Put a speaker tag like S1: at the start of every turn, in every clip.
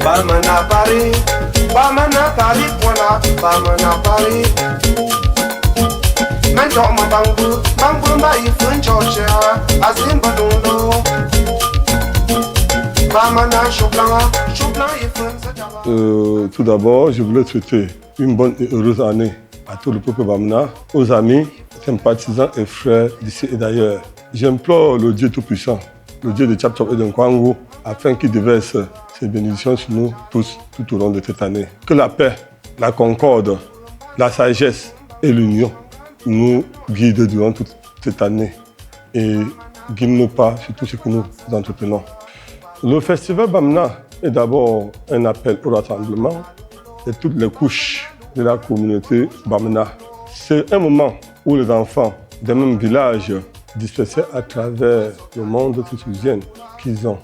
S1: Bamana Paris, Bamana Paris, voilà, Bamana Paris. Maintenant ma bangu, bangu mba ifun Georgia, azimba dondo. Bamana chouplan, chouplan ifun zadaba.
S2: Tout d'abord, je voulais souhaiter une bonne et heureuse année à tout le peuple Bamna, aux amis, sympathisants et frères d'ici et d'ailleurs. J'implore le Dieu Tout-Puissant, le Dieu de Tchap Tchap et de Nkwangu, afin qu'il déverse ses bénédictions sur nous tous tout au long de cette année. Que la paix, la concorde, la sagesse et l'union nous guident durant toute cette année et guident-nous pas sur tout ce que nous entreprenons. Le festival Bamna est d'abord un appel au rassemblement de toutes les couches de la communauté Bamna. C'est un moment où les enfants des mêmes villages dispersés à travers le monde se souviennent qu'ils ont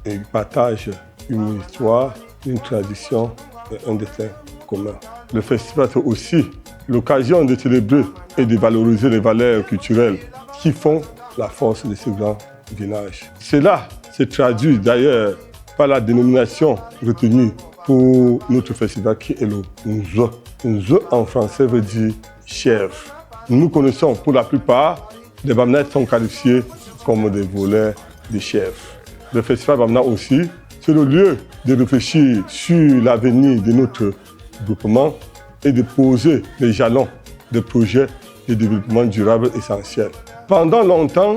S2: et ils partagent une histoire, une tradition et un destin commun. Le festival c'est aussi l'occasion de célébrer et de valoriser les valeurs culturelles qui font la force de ce grand village. Cela se traduit d'ailleurs par la dénomination retenue pour notre festival qui est le Nzo. Nzo en français veut dire chèvre. Nous connaissons pour la plupart, les Bamna sont qualifiés comme des voleurs de chèvres. Le festival Bamna aussi, c'est le lieu de réfléchir sur l'avenir de notre groupement et de poser les jalons des projets de développement durable essentiels. Pendant longtemps,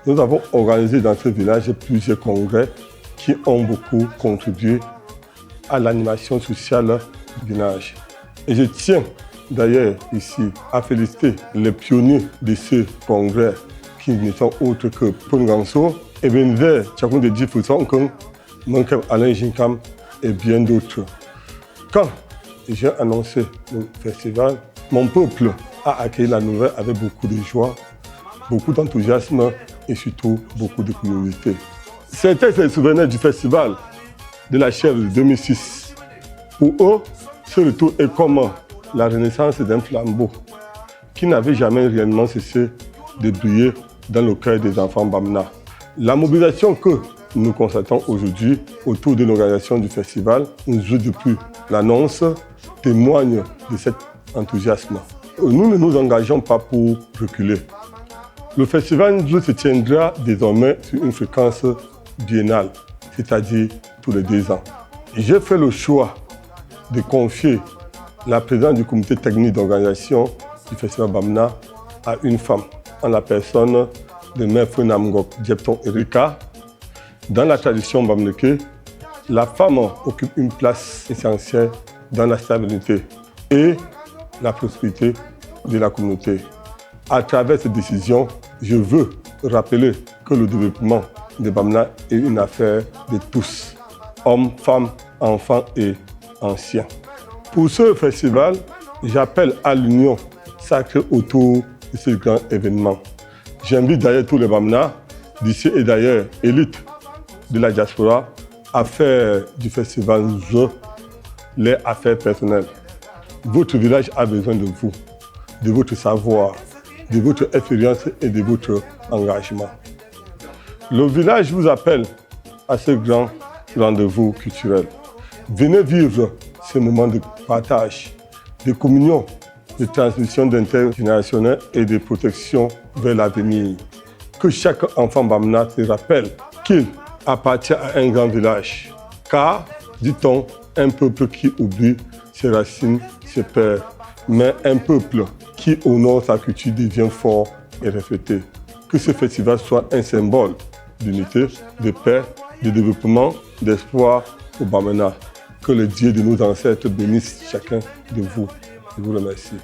S2: nous avons organisé dans ce village plusieurs congrès qui ont beaucoup contribué à l'animation sociale du village. Et je tiens d'ailleurs ici à féliciter les pionniers de ce congrès qui ne sont autres que Ponganso, Ebenzer Tchakounde Djifoussonken, Mankeb Alain Jinkam et bien d'autres. Quand j'ai annoncé le festival, mon peuple a accueilli la nouvelle avec beaucoup de joie, beaucoup d'enthousiasme et surtout beaucoup de curiosité. Certains se souvenaient du festival de la chèvre de 2006. Pour eux, ce retour est comme la renaissance d'un flambeau qui n'avait jamais réellement cessé de briller dans le cœur des enfants Bamna. La mobilisation que nous constatons aujourd'hui autour de l'organisation du festival, nous depuis l'annonce, témoigne de cet enthousiasme. Nous ne nous engageons pas pour reculer. Le festival se tiendra désormais sur une fréquence biennale, c'est-à-dire tous les 2 ans. J'ai fait le choix de confier la présidence du comité technique d'organisation du festival Bamna à une femme, en la personne de Maître Namgok Djepton Erika. Dans la tradition bamneke, la femme occupe une place essentielle dans la stabilité et la prospérité de la communauté. À travers cette décision, je veux rappeler que le développement de Bamna est une affaire de tous, hommes, femmes, enfants et anciens. Pour ce festival, j'appelle à l'union sacrée autour de ce grand événement. J'invite d'ailleurs tous les Bamna, d'ici et d'ailleurs, élites de la diaspora, à faire du festival Nzo les affaires personnelles. Votre village a besoin de vous, de votre savoir, de votre expérience et de votre engagement. Le village vous appelle à ce grand rendez-vous culturel. Venez vivre ce moment de partage, de communion, de transmission d'intergénérationnel et de protection vers l'avenir. Que chaque enfant Bamna se rappelle qu'il appartient à un grand village. Car, dit-on, un peuple qui oublie ses racines se perd, mais un peuple qui honore sa culture devient fort et respecté. Que ce festival soit un symbole d'unité, de paix, de développement, d'espoir au Bamna. Que le Dieu de nos ancêtres bénisse chacun de vous. Je vous remercie.